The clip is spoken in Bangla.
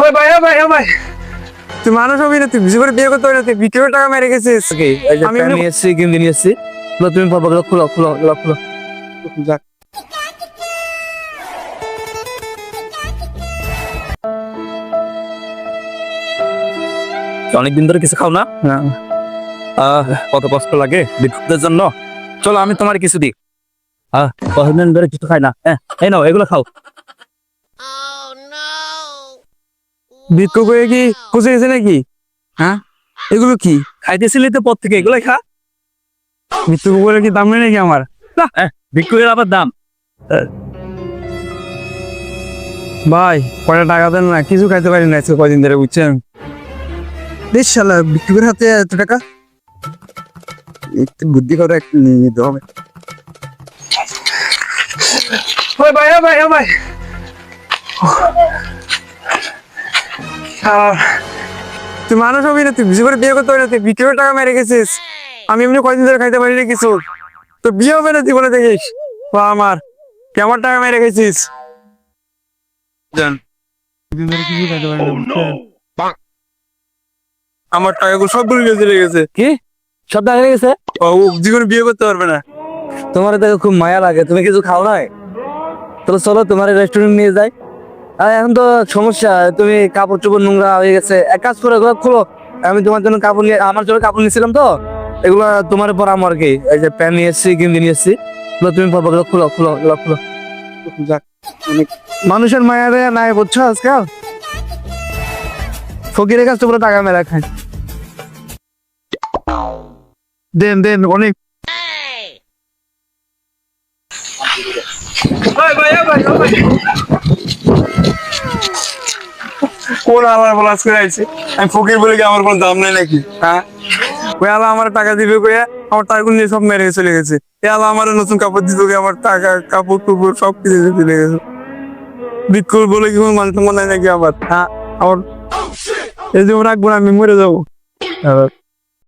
ওই ভাই ও ভাই ও ভাই, তুই মানুষ হবি না, তুই বিশেষ করে বিয়ে করতে হবে না, তুই বিক্রি করে টাকা মেরে গেছিস। আমি আমি নিয়ে এসেছি, গেম নিয়ে এসেছি। তুমি পারবো, খুলো খুলো খুলো। যাক, অনেকদিন ধরে কিছু খাও না? না কত কষ্ট লাগে বিদ্যুতের জন্য। চলো আমি তোমার কিছু দিই। কতদিন ধরে কিছু খাই না। এই নাও, এগুলো খাও। বিক্রি করে কি খুশি গেছে নাকি? হ্যাঁ, এগুলো কি খাইতেছিলি তো পর থেকে, এগুলোই খা। মৃত্যু করে কি দাম নেই নাকি আমার? না, বিক্রির আবার দাম। ভাই কয়টা টাকা দেন না, কিছু খাইতে পারি না আজকে কয়দিন ধরে, বুঝছেন? বেশ শালা, বিক্রি করে হাতে এত টাকা, একটু বুদ্ধি করে একটু নিয়ে নিতে হবে। ওই ভাই ও ভাই ও ভাই, তুই মানুষ হবি না, তুই বিশেষ করে বিয়ে করতে হবে না, তুই বিক্রি করে টাকা মেরে গেছিস। আমি এমনি কয়দিন ধরে খাইতে পারি না কিছু, তো বিয়ে হবে না জীবনে দেখিস। বা আমার কেমন টাকা মেরে গেছিস জান, কিছু খাইতে পারি না, বুঝছেন? আমার টাকাগুলো সবগুলো চলে গেছে। কি সব দেখা গেছে? ও জীবনে বিয়ে করতে পারবে না। তোমার দেখে খুব মায়া লাগে, তুমি কিছু খাও নাই? তাহলে চলো তোমার রেস্টুরেন্ট নিয়ে যাই। আর এখন তো সমস্যা, তুমি কাপড় চোপড় নোংরা হয়ে গেছে, এক কাজ করে এগুলো খুলো। আমি তোমার জন্য কাপড় নিয়ে, আমার জন্য কাপড় নিয়েছিলাম তো, এগুলো তোমার পরামো আর কি। এই যে প্যান্ট নিয়ে এসেছি, গেঞ্জি নিয়ে এসেছি, তুমি পরবো। খুলো খুলো এগুলো খুলো। যাক, মানুষের মায়া দেয়া নাই, বুঝছো? আজকাল ফকিরের কাছে পুরো টাকা মেরা খায়। দেন দেন অনেক। কোন আলার বলা আজকে আইছে? আমি ফকির বলে কি আমার কোনো দাম নেই নাকি? হ্যাঁ, ওই আলা আমার টাকা দিবে কইয়া আমার টাকাগুলো নিয়ে সব মেরে চলে গেছে। এ আলা আমার নতুন কাপড় দিবে, আমার টাকা কাপড় টুপড় সব কিছু চলে গেছে। বিক্রি বলে কি কোনো মান সম্মান নাই নাকি আমার? হ্যাঁ, আমার এই যে রাখবো না, আমি মরে যাবো।